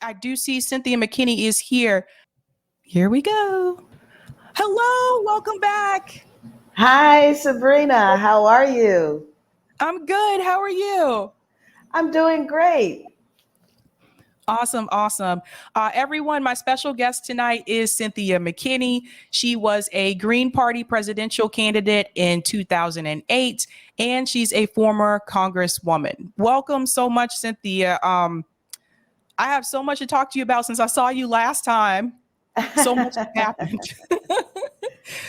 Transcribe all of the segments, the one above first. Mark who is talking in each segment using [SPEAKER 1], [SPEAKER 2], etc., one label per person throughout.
[SPEAKER 1] I do see Cynthia McKinney is here. Here we go. Hello, welcome back.
[SPEAKER 2] Hi, Sabrina. How are you?
[SPEAKER 1] I'm good. How are you?
[SPEAKER 2] I'm doing great.
[SPEAKER 1] Awesome. Everyone, my special guest tonight is Cynthia McKinney. She was a Green Party presidential candidate in 2008, and she's a former congresswoman. Welcome so much, Cynthia. I have so much to talk to you about since I saw you last time. So much has happened.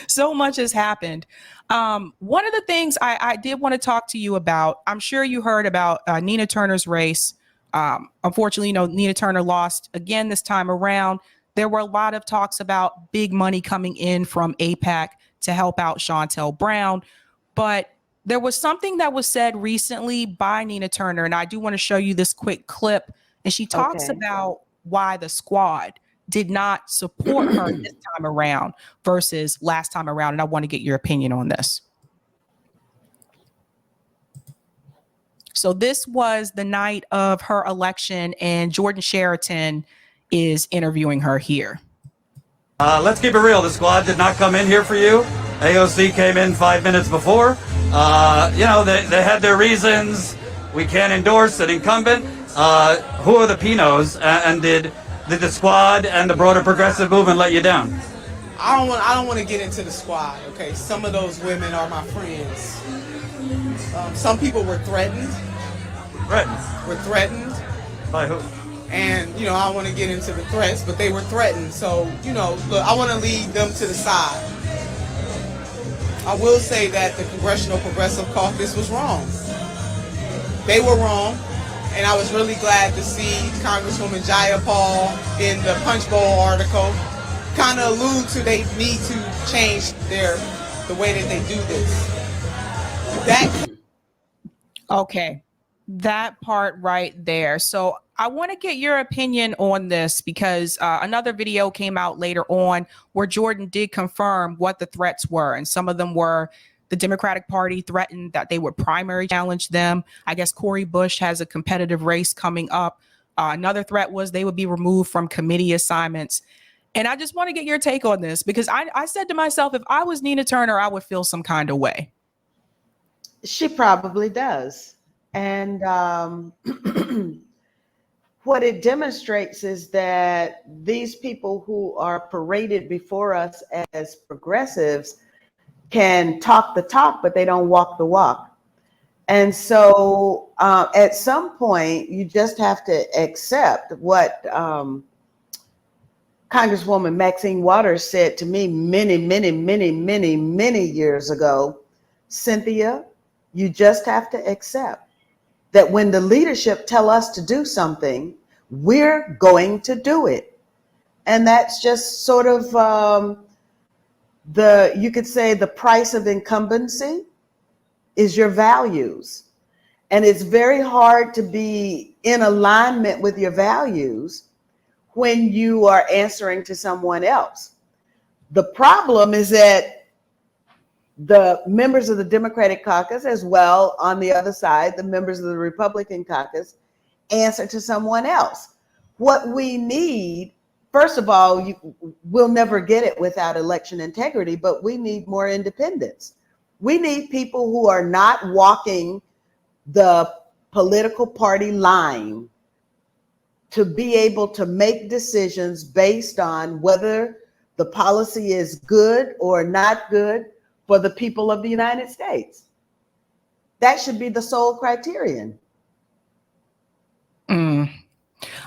[SPEAKER 1] So much has happened. One of the things I did want to talk to you about, I'm sure you heard about Nina Turner's race. Unfortunately, Nina Turner lost again this time around. There were a lot of talks about big money coming in from AIPAC to help out Shontel Brown. But there was something that was said recently by Nina Turner, and I do want to show you this quick clip. And she talks about why the squad did not support her this time around versus last time around. And I want to get your opinion on this. So this was the night of her election, and Jordan Sheraton is interviewing her here.
[SPEAKER 3] Let's keep it real. The squad did not come in here for you. AOC came in 5 minutes before. They had their reasons. We can't endorse an incumbent. Who are the Pinos? And did the squad and the broader progressive movement let you down?
[SPEAKER 4] I don't want to get into the squad. Okay, some of those women are my friends. Some people were threatened. Were threatened.
[SPEAKER 3] By who?
[SPEAKER 4] And, I don't want to get into the threats, but they were threatened. So, look, I want to lead them to the side. I will say that the Congressional Progressive Caucus was wrong. They were wrong. And I was really glad to see Congresswoman Jayapal in the Punch Bowl article kind of allude to they need to change the way that they do this.
[SPEAKER 1] Okay, that part right there. So I want to get your opinion on this because another video came out later on where Jordan did confirm what the threats were. And some of them were the Democratic Party threatened that they would primary challenge them. I guess Cori Bush has a competitive race coming up. Another threat was they would be removed from committee assignments. And I just want to get your take on this because I said to myself, if I was Nina Turner, I would feel some kind of way.
[SPEAKER 2] She probably does. And what it demonstrates is that these people who are paraded before us as progressives can talk the talk, but they don't walk the walk. And so at some point, you just have to accept what Congresswoman Maxine Waters said to me many years ago. Cynthia, you just have to accept that when the leadership tell us to do something, we're going to do it. And that's just sort of you could say the price of incumbency is your values. And it's very hard to be in alignment with your values when you are answering to someone else. The problem is that the members of the Democratic caucus, as well on the other side, the members of the Republican caucus, answer to someone else. What we need, first of all, we'll never get it without election integrity, but we need more independence. We need people who are not walking the political party line to be able to make decisions based on whether the policy is good or not good for the people of the United States. That should be the sole criterion.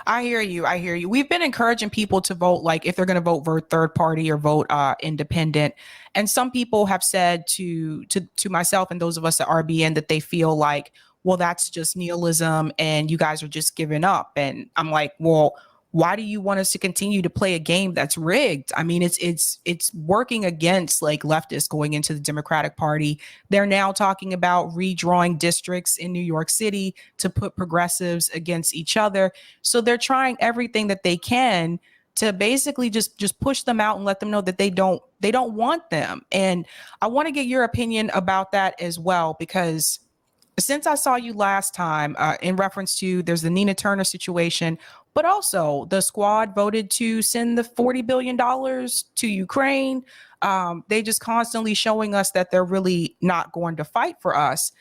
[SPEAKER 1] I hear you. We've been encouraging people to vote, like if they're going to vote third party or vote independent. And some people have said to myself and those of us at RBN that they feel like, well, that's just nihilism and you guys are just giving up. And I'm like, well, why do you want us to continue to play a game that's rigged? I mean, it's working against like leftists going into the Democratic Party. They're now talking about redrawing districts in New York City to put progressives against each other. So they're trying everything that they can to basically just push them out and let them know that they don't want them. And I want to get your opinion about that as well, because since I saw you last time, in reference to there's the Nina Turner situation, but also the squad voted to send the $40 billion to Ukraine. They just constantly showing us that they're really not going to fight for us.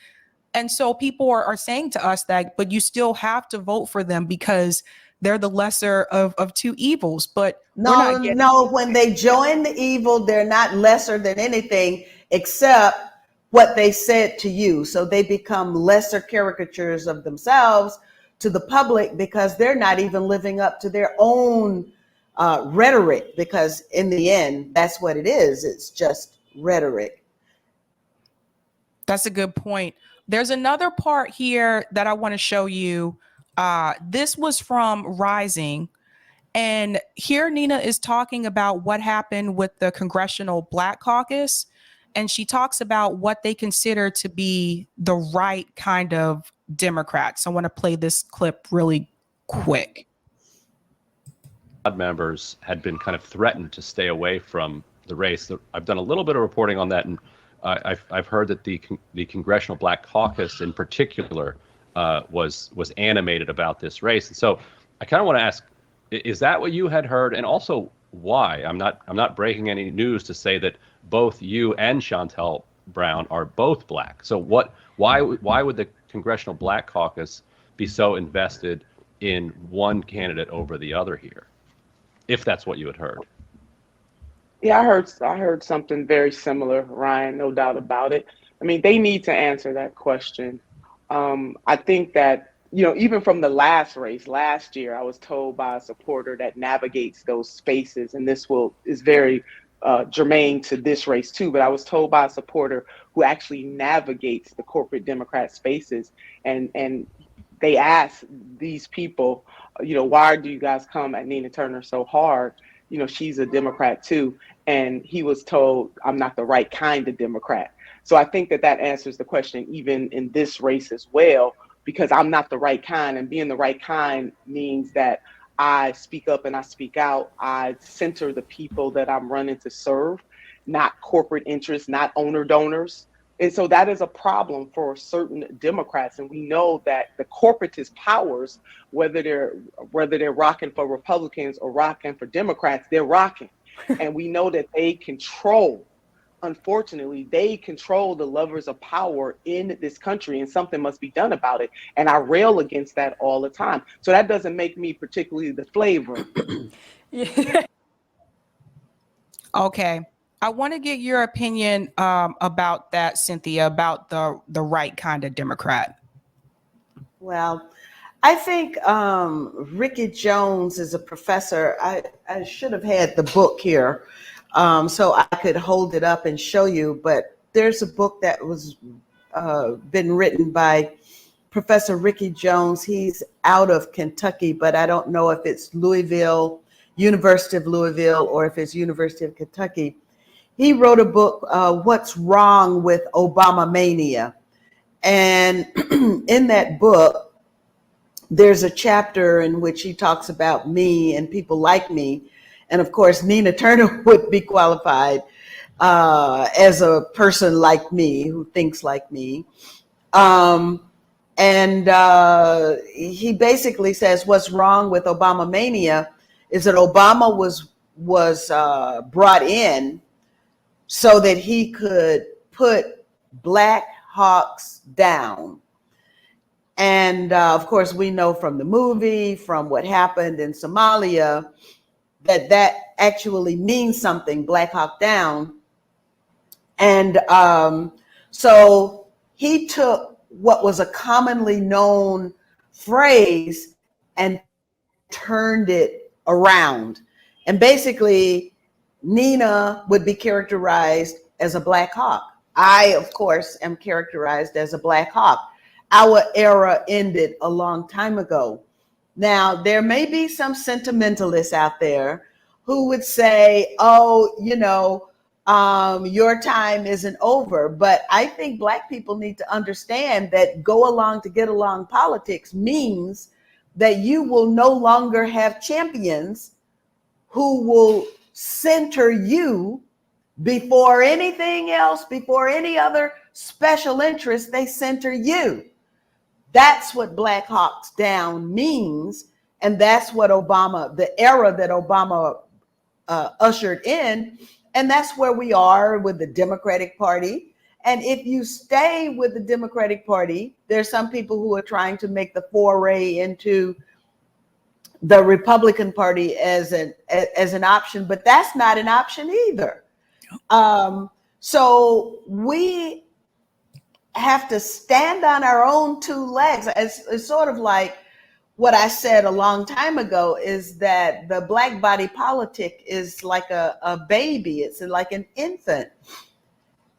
[SPEAKER 1] And so people are saying to us that, but you still have to vote for them because they're the lesser of two evils. But
[SPEAKER 2] No, no, when they join the evil, they're not lesser than anything except what they said to you. So they become lesser caricatures of themselves to the public because they're not even living up to their own rhetoric, because in the end, that's what it is. It's just rhetoric.
[SPEAKER 1] That's a good point. There's another part here that I want to show you. This was from Rising. And here Nina is talking about what happened with the Congressional Black Caucus. And she talks about what they consider to be the right kind of Democrats. I want to play this clip really quick.
[SPEAKER 5] Members had been kind of threatened to stay away from the race. I've done a little bit of reporting on that, and I've heard that the Congressional Black Caucus in particular was animated about this race. And so I kind of want to ask, is that what you had heard? And also why? I'm not breaking any news to say that both you and Chantel Brown are both Black. So why would the Congressional Black Caucus be so invested in one candidate over the other here, if that's what you had heard?
[SPEAKER 6] Yeah, I heard something very similar, Ryan, no doubt about it. I mean, they need to answer that question. I think that, even from the last race last year, I was told by a supporter that navigates those spaces, and this is very germane to this race too, but I was told by a supporter who actually navigates the corporate Democrat spaces, and they asked these people, why do you guys come at Nina Turner so hard? She's a Democrat too. And he was told, I'm not the right kind of Democrat. So I think that answers the question, even in this race as well, because I'm not the right kind. And being the right kind means that I speak up and I speak out. I center the people that I'm running to serve, not corporate interests, not owner donors. And so that is a problem for certain Democrats. And we know that the corporatist powers, whether they're rocking for Republicans or rocking for Democrats, they're rocking. And we know that unfortunately, they control the levers of power in this country, and something must be done about it. And I rail against that all the time. So that doesn't make me particularly the flavor.
[SPEAKER 1] Okay. I want to get your opinion about that, Cynthia, about the right kind of Democrat.
[SPEAKER 2] Well, I think Ricky Jones is a professor. I should have had the book here so I could hold it up and show you, but there's a book that was been written by Professor Ricky Jones. He's out of Kentucky, but I don't know if it's University of Louisville, or if it's University of Kentucky. He wrote a book, What's Wrong with Obama Mania? And in that book, there's a chapter in which he talks about me and people like me. And of course, Nina Turner would be qualified as a person like me, who thinks like me. And he basically says what's wrong with Obama Mania is that Obama was brought in so that he could put Black hawks down. And of course, we know from the movie, from what happened in Somalia, that actually means something, Black Hawk Down. And so he took what was a commonly known phrase and turned it around. And basically, Nina would be characterized as a Black Hawk. I, of course, am characterized as a Black Hawk. Our era ended a long time ago. Now, there may be some sentimentalists out there who would say, oh, your time isn't over. But I think Black people need to understand that go along to get along politics means that you will no longer have champions who will center you before anything else, before any other special interests, they center you. That's what Black Hawks Down means. And that's what the era that Obama ushered in. And that's where we are with the Democratic Party. And if you stay with the Democratic Party, there's some people who are trying to make the foray into the Republican Party as an option, but that's not an option either. So we have to stand on our own two legs. It's sort of like what I said a long time ago, is that the Black body politic is like a baby. It's like an infant.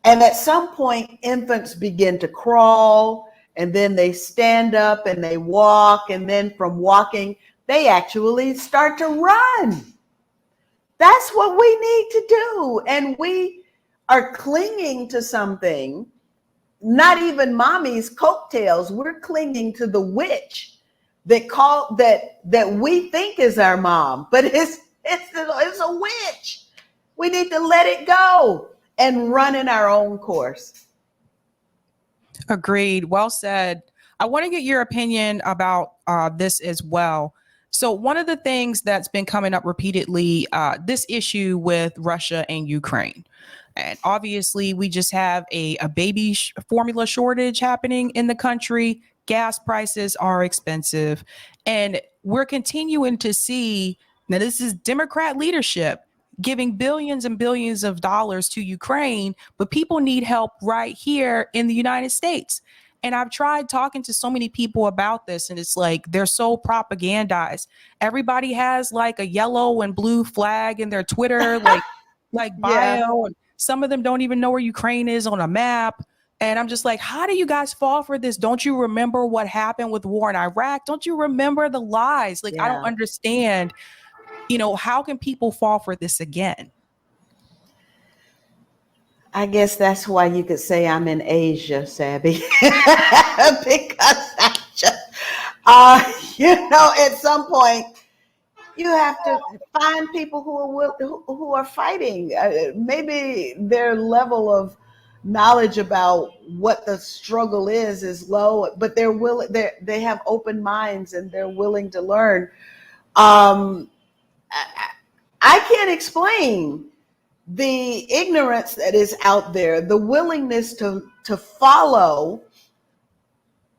[SPEAKER 2] And at some point, infants begin to crawl, and then they stand up and they walk. And then from walking, they actually start to run. That's what we need to do. And we are clinging to something, not even mommy's coattails. We're clinging to the witch that we think is our mom, but it's a witch. We need to let it go and run in our own course.
[SPEAKER 1] Agreed. Well said. I want to get your opinion about this as well. So one of the things that's been coming up repeatedly, this issue with Russia and Ukraine. And obviously, we just have a baby formula shortage happening in the country. Gas prices are expensive. And we're continuing to see, now this is Democrat leadership giving billions and billions of dollars to Ukraine, but people need help right here in the United States. And I've tried talking to so many people about this, and it's like they're so propagandized. Everybody has like a yellow and blue flag in their Twitter, like bio. Yeah. And some of them don't even know where Ukraine is on a map. And I'm just like, how do you guys fall for this? Don't you remember what happened with war in Iraq? Don't you remember the lies? Like, yeah. I don't understand, how can people fall for this again?
[SPEAKER 2] I guess that's why you could say I'm in Asia, Sabby, because at some point you have to find people who are fighting. Maybe their level of knowledge about what the struggle is low, but they have open minds and they're willing to learn. I can't explain the ignorance that is out there, the willingness to follow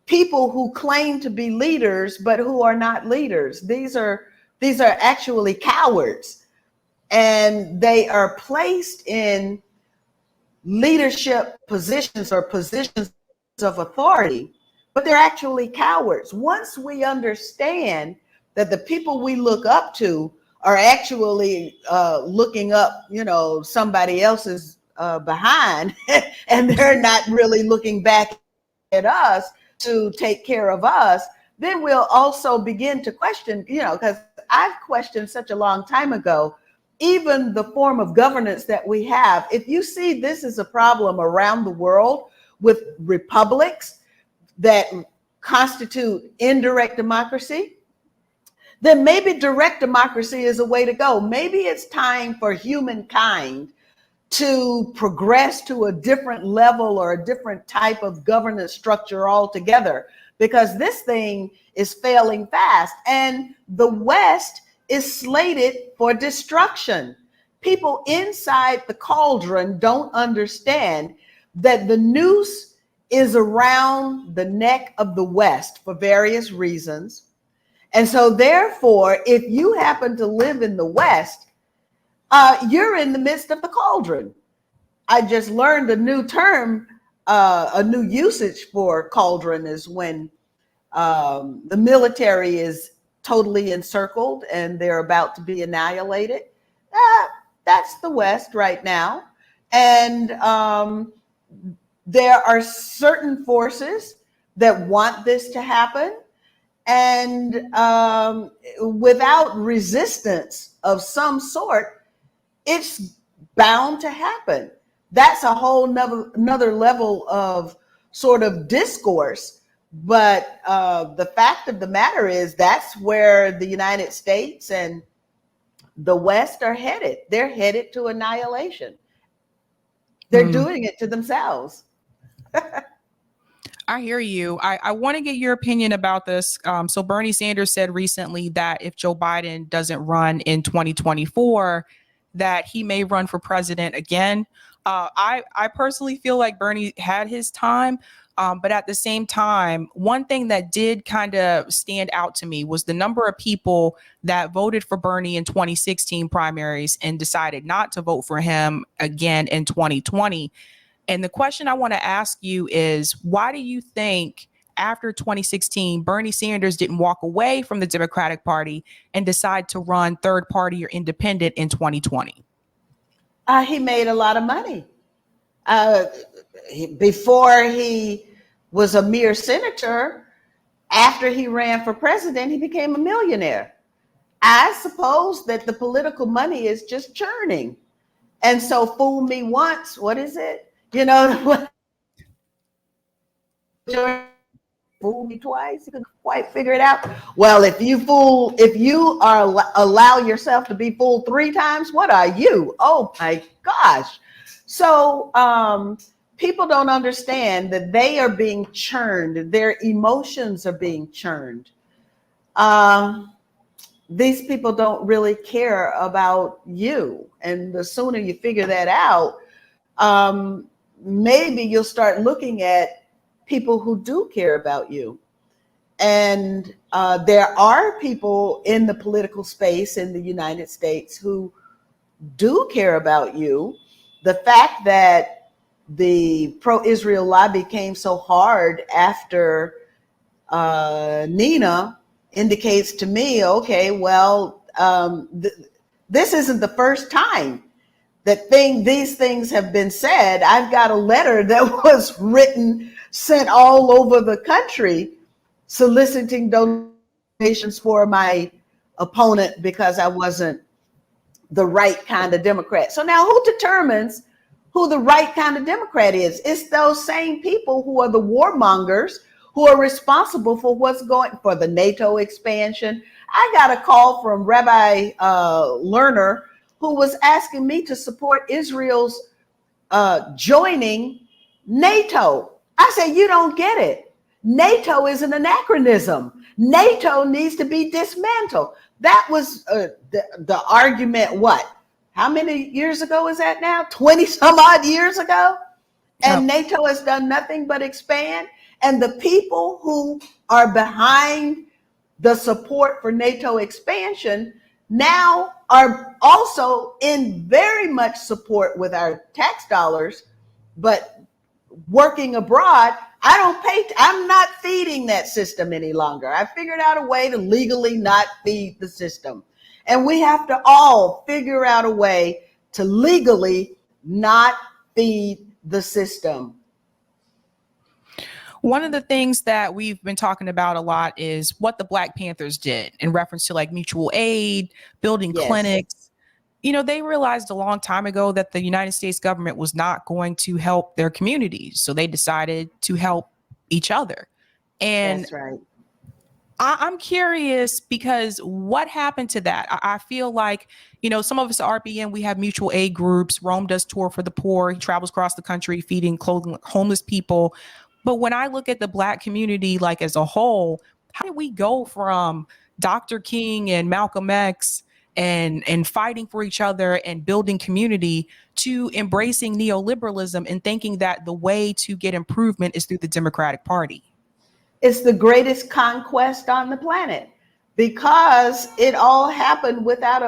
[SPEAKER 2] people who claim to be leaders, but who are not leaders. These are actually cowards, and they are placed in leadership positions or positions of authority, but they're actually cowards. Once we understand that the people we look up to are actually looking up, somebody else's behind, and they're not really looking back at us to take care of us, then we'll also begin to question, because I've questioned such a long time ago, even the form of governance that we have. If you see this is a problem around the world with republics that constitute indirect democracy, then maybe direct democracy is a way to go. Maybe it's time for humankind to progress to a different level or a different type of governance structure altogether, because this thing is failing fast. And the West is slated for destruction. People inside the cauldron don't understand that the noose is around the neck of the West for various reasons. And so therefore, if you happen to live in the West, you're in the midst of the cauldron. I just learned a new term, a new usage for cauldron is when the military is totally encircled and they're about to be annihilated. That's the West right now. And there are certain forces that want this to happen. And without resistance of some sort, it's bound to happen. That's a whole another level of sort of discourse. But the fact of the matter is that's where the United States and the West are headed. They're headed to annihilation. They're doing it to themselves.
[SPEAKER 1] I hear you. I want to get your opinion about this. So Bernie Sanders said recently that if Joe Biden doesn't run in 2024, that he may run for president again. I personally feel like Bernie had his time. But at the same time, one thing that did kind of stand out to me was the number of people that voted for Bernie in 2016 primaries and decided not to vote for him again in 2020. And the question I want to ask you is, why do you think after 2016, Bernie Sanders didn't walk away from the Democratic Party and decide to run third party or independent in 2020?
[SPEAKER 2] He made a lot of money. Before he was a mere senator, after he ran for president, he became a millionaire. I suppose that the political money is just churning. And so fool me once, what is it? You know, fool me twice, you can quite figure it out. Well, if you allow yourself to be fooled 3 times, what are you? Oh my gosh. So people don't understand that they are being churned. Their emotions are being churned. These people don't really care about you. And the sooner you figure that out, maybe you'll start looking at people who do care about you. And there are people in the political space in the United States who do care about you. The fact that the pro-Israel lobby came so hard after Nina indicates to me, okay, well, this isn't the first time that these things have been said. I've got a letter that was written, sent all over the country, soliciting donations for my opponent because I wasn't the right kind of Democrat. So now who determines who the right kind of Democrat is? It's those same people who are the warmongers, who are responsible for what's going for the NATO expansion. I got a call from Rabbi Lerner, who was asking me to support Israel's joining NATO. I said, you don't get it. NATO is an anachronism. NATO needs to be dismantled. That was the argument, what? How many years ago is that now? 20 some odd years ago? And NATO has done nothing but expand. And the people who are behind the support for NATO expansion now are also in very much support with our tax dollars, but working abroad. I'm not feeding that system any longer. I figured out a way to legally not feed the system. And we have to all figure out a way to legally not feed the system.
[SPEAKER 1] One of the things that we've been talking about a lot is what the Black Panthers did in reference to like mutual aid, building clinics. You know, they realized a long time ago that the United States government was not going to help their communities. So they decided to help each other. And
[SPEAKER 2] that's right.
[SPEAKER 1] I'm curious because what happened to that? I feel like, you know, some of us at RPN, we have mutual aid groups. Rome does tour for the poor. He travels across the country feeding, clothing homeless people. But when I look at the Black community, like as a whole, how did we go from Dr. King and Malcolm X and fighting for each other and building community to embracing neoliberalism and thinking that the way to get improvement is through the Democratic Party?
[SPEAKER 2] It's the greatest conquest on the planet because it all happened without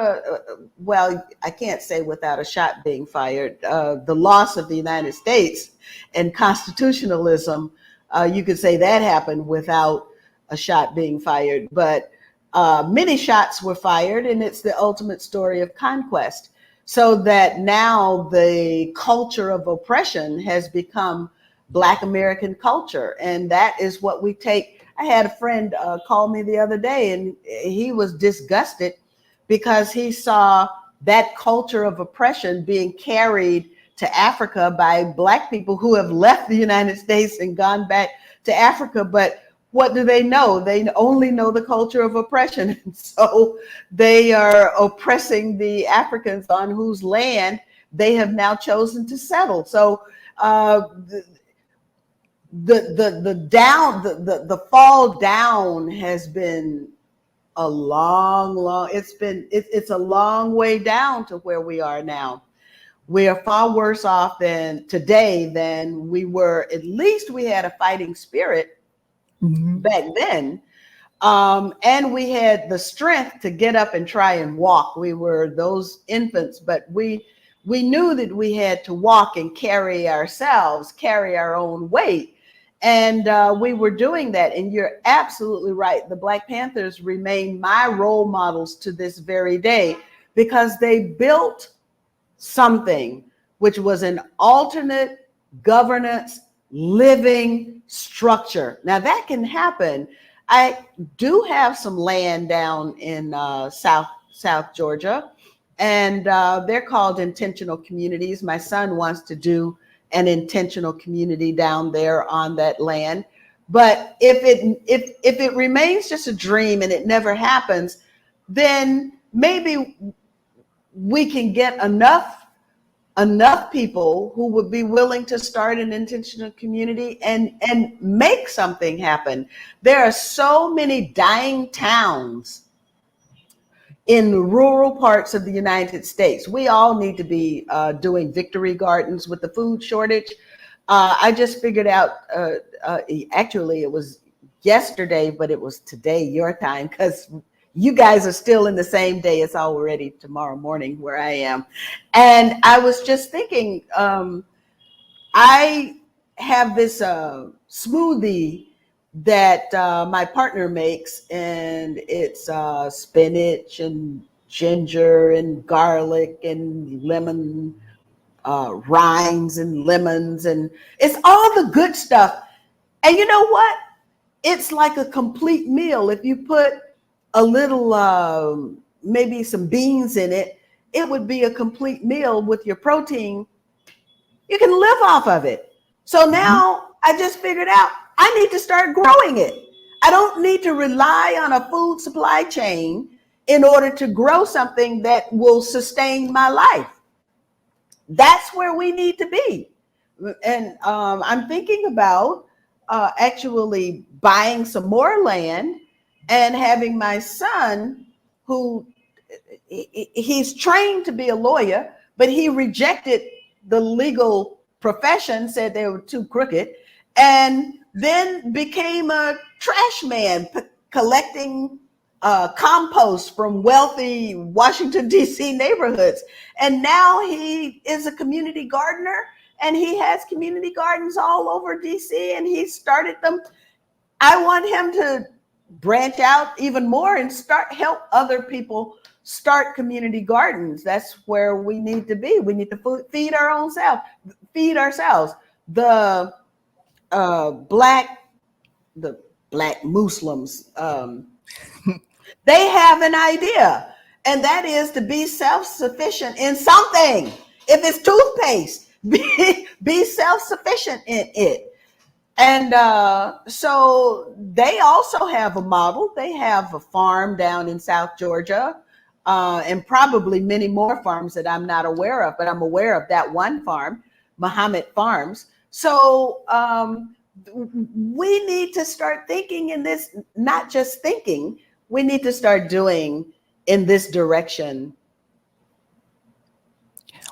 [SPEAKER 2] I can't say without a shot being fired. The loss of the United States and constitutionalism, you could say that happened without a shot being fired, but many shots were fired, and it's the ultimate story of conquest. So that now the culture of oppression has become Black American culture. And that is what we take. I had a friend call me the other day, and he was disgusted because he saw that culture of oppression being carried to Africa by Black people who have left the United States and gone back to Africa. But what do they know? They only know the culture of oppression. And so they are oppressing the Africans on whose land they have now chosen to settle. So the fall down has been a it's a long way down to where we are now. We are far worse off today than we were. At least we had a fighting spirit back then. And we had the strength to get up and try and walk. We were those infants, but we knew that we had to walk and carry our own weight. And we were doing that. And you're absolutely right. The Black Panthers remain my role models to this very day, because they built something which was an alternate governance living structure. Now that can happen. I do have some land down in South Georgia, and they're called intentional communities. My son wants to do an intentional community down there on that land. But if it remains just a dream and it never happens, then maybe we can get enough people who would be willing to start an intentional community and make something happen. There are so many dying towns in the rural parts of the United States. We all need to be doing victory gardens with the food shortage. I just figured out, actually it was yesterday, but it was today, your time, because you guys are still in the same day. It's already tomorrow morning where I am. And I was just thinking, I have this smoothie that my partner makes, and it's spinach and ginger and garlic and lemon rinds and lemons, and it's all the good stuff. And you know what? It's like a complete meal. If you put a little, maybe some beans in it, it would be a complete meal with your protein. You can live off of it. So now I just figured out I need to start growing it. I don't need to rely on a food supply chain in order to grow something that will sustain my life. That's where we need to be. And I'm thinking about actually buying some more land and having my son, who he's trained to be a lawyer, but he rejected the legal profession, said they were too crooked, and then became a trash man, collecting compost from wealthy Washington, D.C. neighborhoods. And now he is a community gardener, and he has community gardens all over D.C. and he started them. I want him to branch out even more and help other people start community gardens. That's where we need to be. We need to feed ourselves. The black Muslims, they have an idea, and that is to be self-sufficient in something. If it's toothpaste, be self-sufficient in it. And so they also have a model. They have a farm down in South Georgia, and probably many more farms that I'm not aware of, but I'm aware of that one farm, Muhammad Farms. So we need to start thinking in this, not just thinking, we need to start doing in this direction.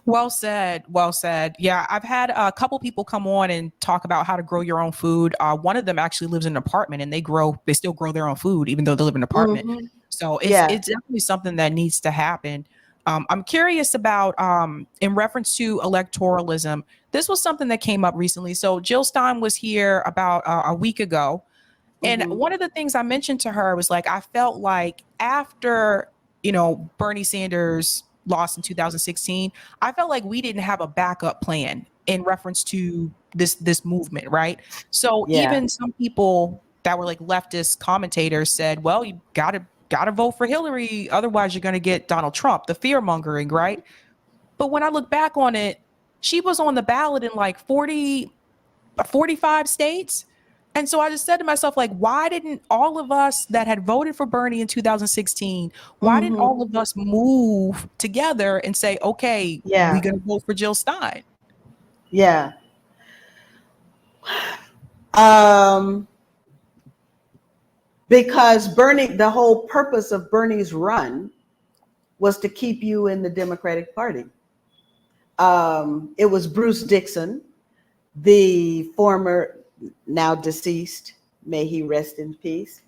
[SPEAKER 1] Well said. Well said. Yeah, I've had a couple people come on and talk about how to grow your own food. One of them actually lives in an apartment, and they still grow their own food, even though they live in an apartment. Mm-hmm. So it's definitely something that needs to happen. I'm curious about, in reference to electoralism, this was something that came up recently. So Jill Stein was here about a week ago. And mm-hmm. one of the things I mentioned to her was, like, I felt like after, Bernie Sanders lost in 2016, I felt like we didn't have a backup plan in reference to this movement, right? So even some people that were like leftist commentators said, well, you gotta vote for Hillary, otherwise you're gonna get Donald Trump, the fear mongering, right? But when I look back on it, she was on the ballot in like 45 states. And so I just said to myself, like, why didn't all of us that had voted for Bernie in 2016, why mm-hmm. didn't all of us move together and say, okay, we're going to vote for Jill Stein?
[SPEAKER 2] Yeah. Because the whole purpose of Bernie's run was to keep you in the Democratic Party. It was Bruce Dixon, the former, now deceased, may he rest in peace.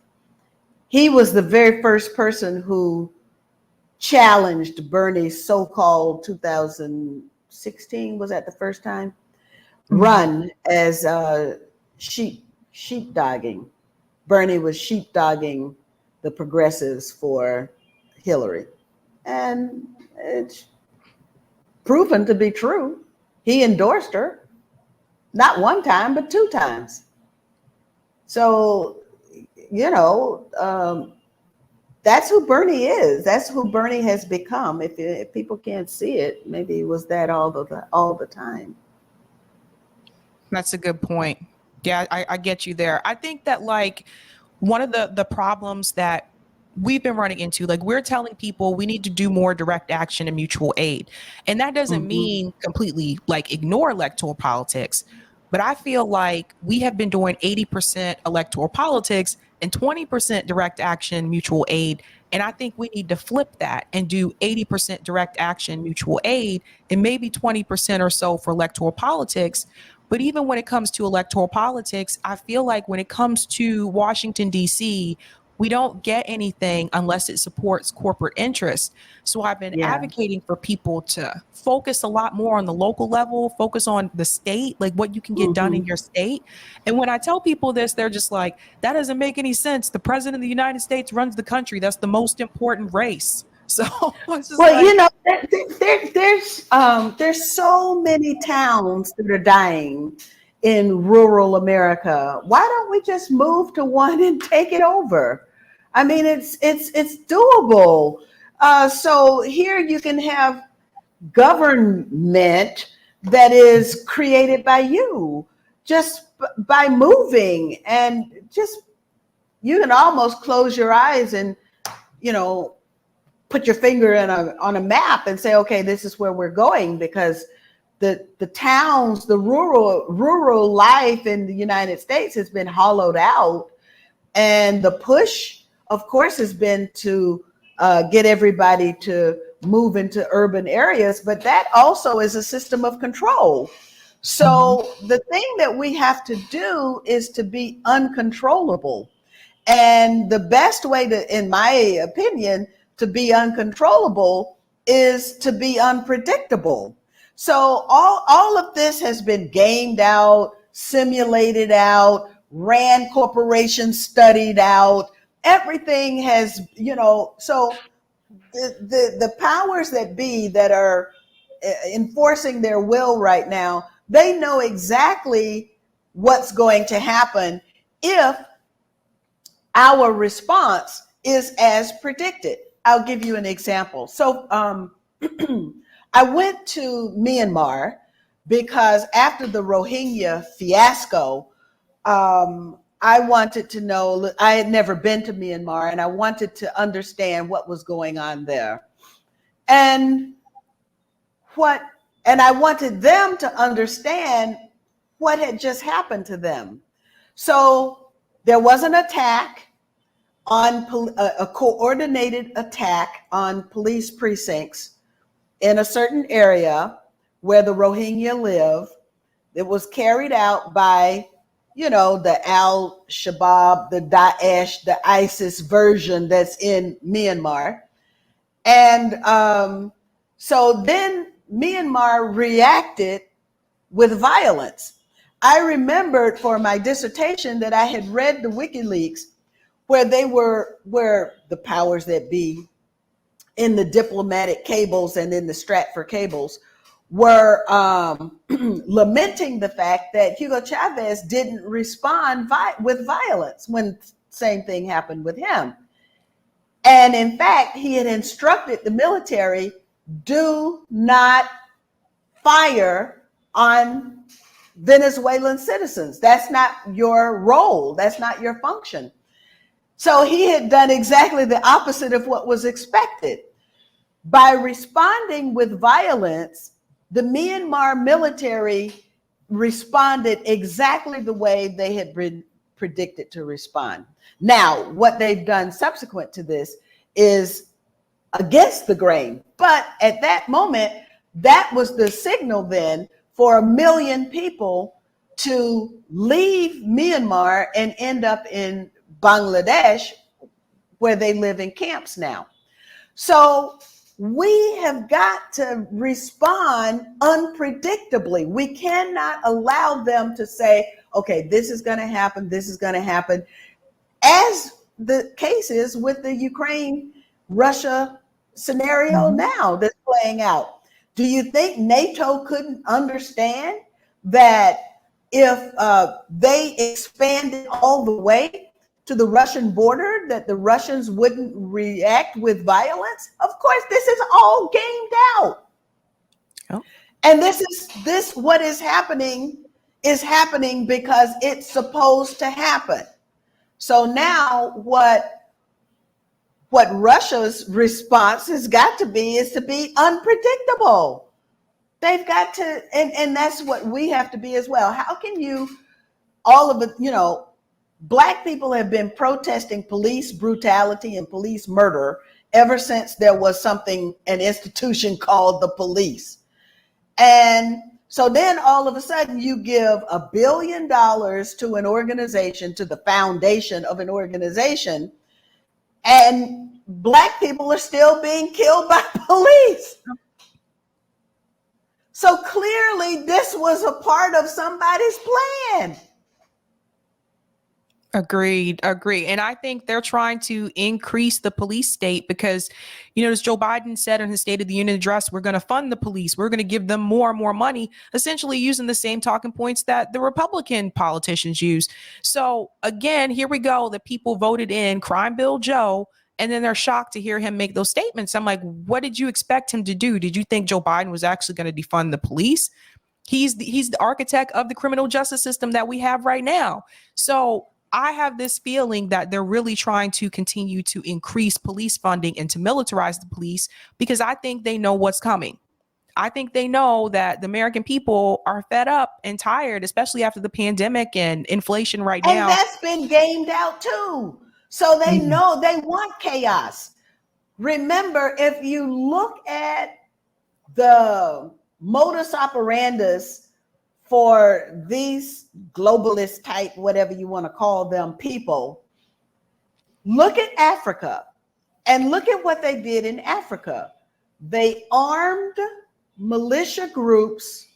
[SPEAKER 2] He was the very first person who challenged Bernie's so-called 2016, was that the first time, run as sheepdogging. Bernie was sheepdogging the progressives for Hillary. And it's proven to be true. He endorsed her, not one time, but 2 times. So, you know, that's who Bernie is. That's who Bernie has become. If people can't see it, maybe it was that all the time.
[SPEAKER 1] That's a good point. Yeah, I get you there. I think that like one of the problems that we've been running into, like we're telling people we need to do more direct action and mutual aid. And that doesn't mean completely like ignore electoral politics. But I feel like we have been doing 80% electoral politics and 20% direct action, mutual aid. And I think we need to flip that and do 80% direct action, mutual aid, and maybe 20% or so for electoral politics. But even when it comes to electoral politics, I feel like when it comes to Washington, D.C., we don't get anything unless it supports corporate interests. So I've been advocating for people to focus a lot more on the local level, focus on the state, like what you can get done in your state. And when I tell people this, they're just like, that doesn't make any sense. The president of the United States runs the country. That's the most important race. So it's just
[SPEAKER 2] well, like, you know, there's so many towns that are dying in rural America. Why don't we just move to one and take it over? I mean, it's doable. So here you can have government that is created by you just by moving, and just you can almost close your eyes and, you know, put your finger on a map and say, okay, this is where we're going, because the towns, the rural life in the United States has been hollowed out. And the push, of course, has been to get everybody to move into urban areas, but that also is a system of control. So the thing that we have to do is to be uncontrollable. And the best way to, in my opinion, to be uncontrollable is to be unpredictable. So all of this has been gamed out, simulated out, Rand Corporation studied out. Everything has, you know, so the powers that be that are enforcing their will right now, they know exactly what's going to happen if our response is as predicted. I'll give you an example. So I went to Myanmar because after the Rohingya fiasco, I wanted to know, I had never been to Myanmar, and I wanted to understand what was going on there. And I wanted them to understand what had just happened to them. So there was an attack on a coordinated attack on police precincts in a certain area where the Rohingya live. It was carried out by, you know, the Al-Shabaab, the Daesh, the ISIS version that's in Myanmar. And so then Myanmar reacted with violence. I remembered for my dissertation that I had read the WikiLeaks where the powers that be in the diplomatic cables and in the Stratford cables were lamenting the fact that Hugo Chavez didn't respond with violence when same thing happened with him. And in fact, he had instructed the military, do not fire on Venezuelan citizens. That's not your role. That's not your function. So he had done exactly the opposite of what was expected. By responding with violence, the Myanmar military responded exactly the way they had been predicted to respond. Now, what they've done subsequent to this is against the grain. But at that moment, that was the signal then for 1 million people to leave Myanmar and end up in Bangladesh, where they live in camps now. So we have got to respond unpredictably. We cannot allow them to say, okay, this is going to happen, this is going to happen, as the case is with the Ukraine-Russia scenario now that's playing out. Do you think NATO couldn't understand that if they expanded all the way to the Russian border, that the Russians wouldn't react with violence? Of course, this is all gamed out. Oh. And this what is happening because it's supposed to happen. So now what Russia's response has got to be is to be unpredictable. They've got to, and that's what we have to be as well. How can you, all of it, Black people have been protesting police brutality and police murder ever since there was an institution called the police. And so then all of a sudden you give $1 billion to an organization, to the foundation of an organization, and Black people are still being killed by police. So clearly this was a part of somebody's plan.
[SPEAKER 1] Agreed. And I think they're trying to increase the police state because, as Joe Biden said in his State of the Union address, we're going to fund the police. We're going to give them more and more money, essentially using the same talking points that the Republican politicians use. So again, here we go. The people voted in Crime Bill Joe, and then they're shocked to hear him make those statements. I'm like, what did you expect him to do? Did you think Joe Biden was actually going to defund the police? He's the architect of the criminal justice system that we have right now. So I have this feeling that they're really trying to continue to increase police funding and to militarize the police because I think they know what's coming. I think they know that the American people are fed up and tired, especially after the pandemic and inflation right now.
[SPEAKER 2] And that's been gamed out too. So they know they want chaos. Remember, if you look at the modus operandus for these globalist type, whatever you want to call them, people, look at Africa and look at what they did in Africa. They armed militia groups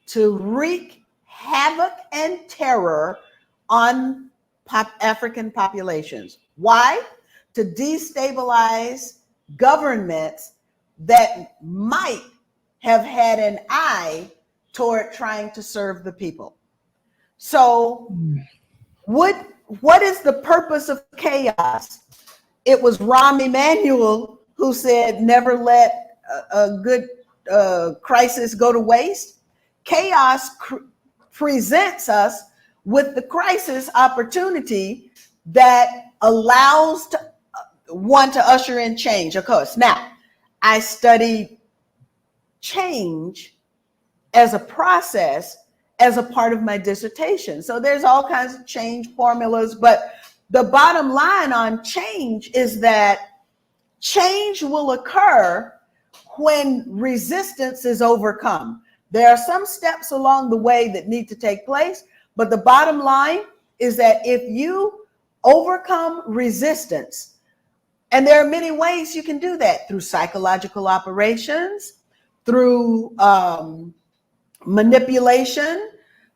[SPEAKER 2] to wreak havoc and terror on African populations. Why? To destabilize governments that might have had an eye toward trying to serve the people. So what is the purpose of chaos? It was Rahm Emanuel who said, never let a good crisis go to waste. Chaos presents us with the crisis opportunity that allows one to usher in change, of course. Now, I studied change as a process, as a part of my dissertation. So there's all kinds of change formulas, but the bottom line on change is that change will occur when resistance is overcome. There are some steps along the way that need to take place, but the bottom line is that if you overcome resistance, and there are many ways you can do that, through psychological operations, through manipulation,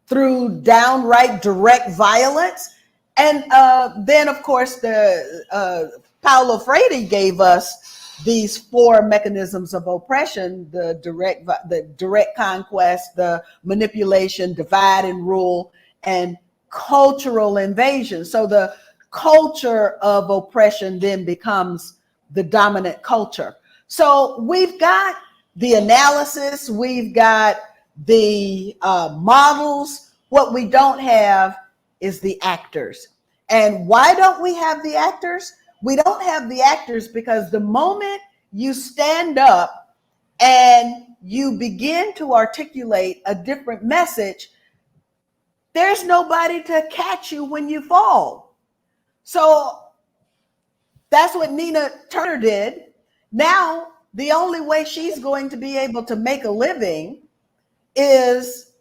[SPEAKER 2] through downright direct violence. And then, of course, the Paulo Freire gave us these 4 mechanisms of oppression: the direct conquest, the manipulation, divide and rule, and cultural invasion. So the culture of oppression then becomes the dominant culture. So we've got the analysis, we've got the models. What we don't have is the actors. And why don't we have the actors? We don't have the actors because the moment you stand up and you begin to articulate a different message, there's nobody to catch you when you fall. So that's what Nina Turner did. Now, the only way she's going to be able to make a living is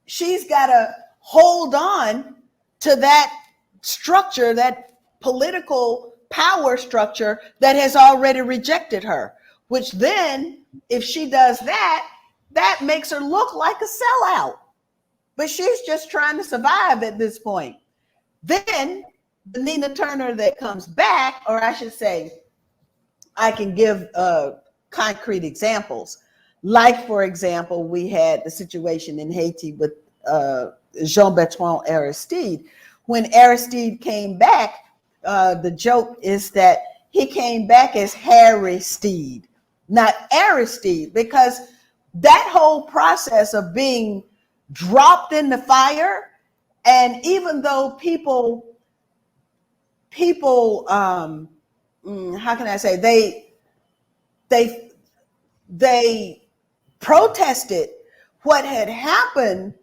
[SPEAKER 2] she's got to hold on to that structure, that political power structure that has already rejected her, which then, if she does that, that makes her look like a sellout. But she's just trying to survive at this point. Then the Nina Turner that comes back, or I should say, I can give concrete examples. Like, for example, we had the situation in Haiti with Jean-Bertrand Aristide. When Aristide came back, the joke is that he came back as Harry Steed, not Aristide, because that whole process of being dropped in the fire, and even though people how can I say, they protested what had happened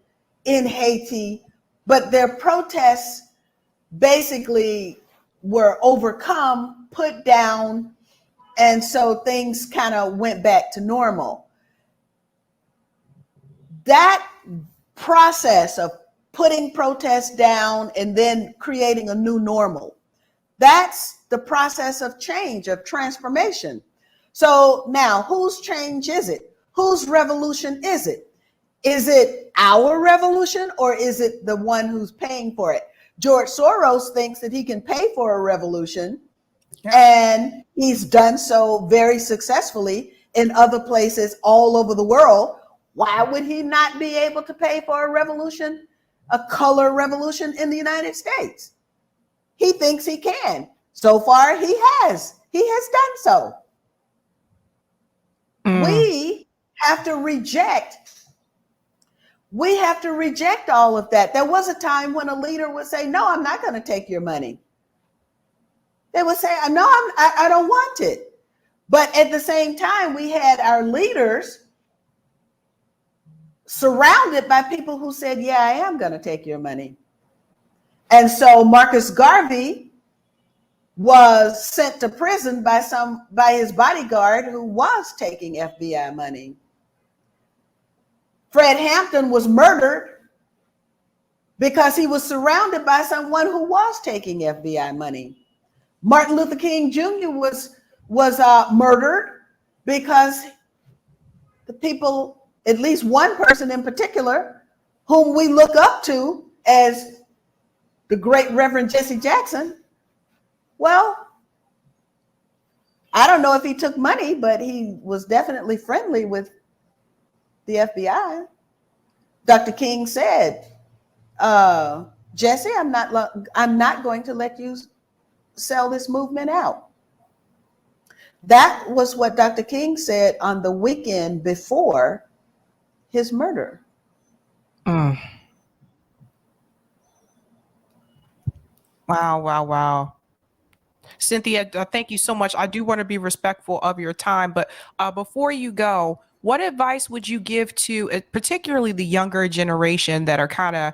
[SPEAKER 2] in Haiti, but their protests basically were overcome, put down, and so things kind of went back to normal. That process of putting protests down and then creating a new normal, that's the process of change, of transformation. So now, whose change is it? Whose revolution is it? Is it our revolution, or is it the one who's paying for it? George Soros thinks that he can pay for a revolution, and he's done so very successfully in other places all over the world. Why would he not be able to pay for a revolution, a color revolution in the United States? He thinks he can. So far, he has. He has done so. We have to reject. We have to reject all of that. There was a time when a leader would say, no, I'm not going to take your money. They would say, no, I don't want it. But at the same time, we had our leaders surrounded by people who said, yeah, I am going to take your money. And so Marcus Garvey was sent to prison by his bodyguard who was taking FBI money. Fred Hampton was murdered because he was surrounded by someone who was taking FBI money. Martin Luther King Jr. was murdered because the people, at least one person in particular, whom we look up to as the great Reverend Jesse Jackson, well, I don't know if he took money, but he was definitely friendly with the FBI. Dr. King said, Jesse, I'm not going to let you sell this movement out. That was what Dr. King said on the weekend before his murder.
[SPEAKER 1] Wow. Cynthia, thank you so much. I do want to be respectful of your time, but before you go, what advice would you give to particularly the younger generation that are kind of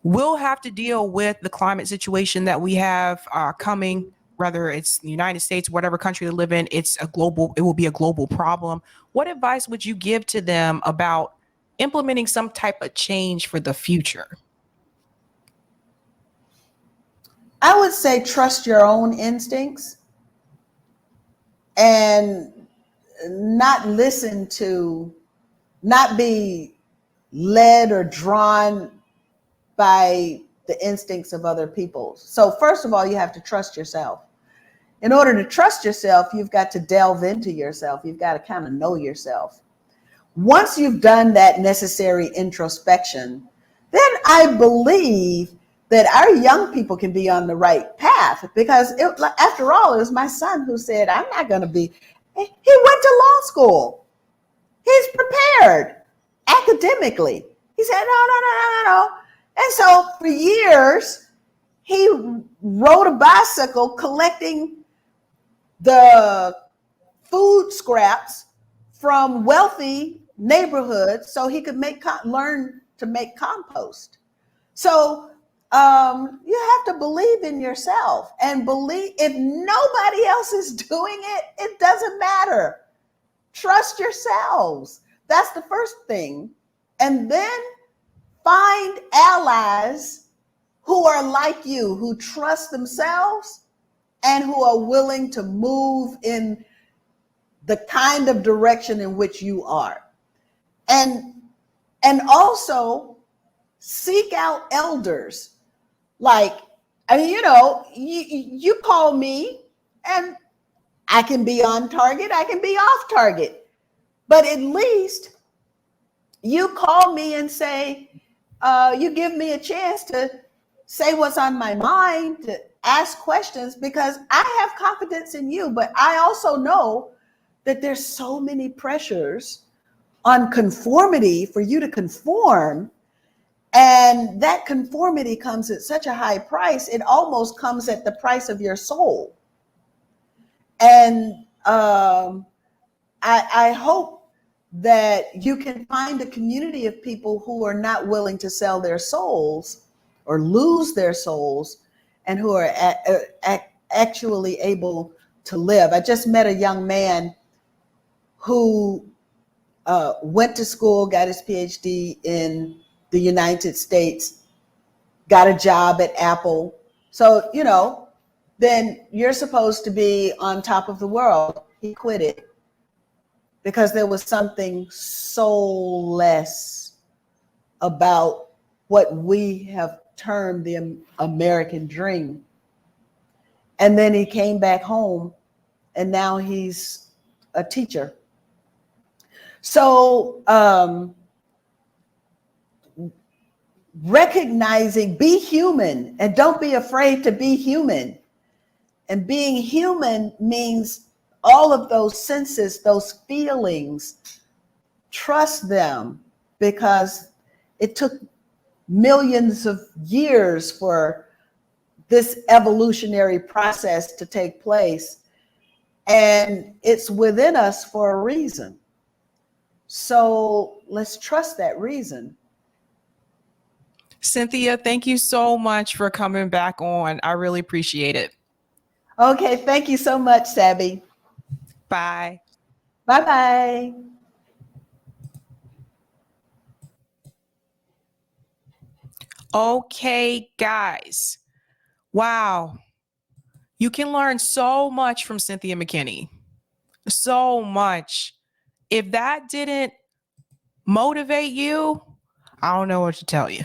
[SPEAKER 1] will have to deal with the climate situation that we have coming, whether it's the United States, whatever country they live in, it will be a global problem. What advice would you give to them about implementing some type of change for the future?
[SPEAKER 2] I would say trust your own instincts and not be led or drawn by the instincts of other people. So first of all, you have to trust yourself. In order to trust yourself, you've got to delve into yourself. You've got to kind of know yourself. Once you've done that necessary introspection, then I believe that our young people can be on the right path, because after all, it was my son who said, I'm not going to be, he went to law school. He's prepared academically. He said, no. And so for years, he rode a bicycle collecting the food scraps from wealthy neighborhoods so he could learn to make compost. So you have to believe in yourself and believe. If nobody else is doing it, it doesn't matter. Trust yourselves. That's the first thing. And then find allies who are like you, who trust themselves and who are willing to move in the kind of direction in which you are. And also seek out elders. Like, I mean, you call me and I can be on target, I can be off target. But at least you call me and say, you give me a chance to say what's on my mind, to ask questions, because I have confidence in you. But I also know that there's so many pressures on conformity for you to conform. And that conformity comes at such a high price, it almost comes at the price of your soul. And I hope that you can find a community of people who are not willing to sell their souls or lose their souls, and who are actually able to live. I just met a young man who went to school, got his PhD in the United States, got a job at Apple. So, then you're supposed to be on top of the world. He quit it because there was something soulless about what we have termed the American dream. And then he came back home and now he's a teacher. So recognizing, be human and don't be afraid to be human. And being human means all of those senses, those feelings, trust them, because it took millions of years for this evolutionary process to take place. And it's within us for a reason. So let's trust that reason.
[SPEAKER 1] Cynthia, thank you so much for coming back on. I really appreciate it.
[SPEAKER 2] Okay, thank you so much, Sabby.
[SPEAKER 1] Bye.
[SPEAKER 2] Bye-bye.
[SPEAKER 1] Okay, guys. Wow. You can learn so much from Cynthia McKinney. So much. If that didn't motivate you, I don't know what to tell you.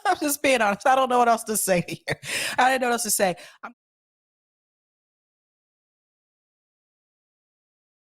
[SPEAKER 1] I'm just being honest. I don't know what else to say here. I didn't know what else to say.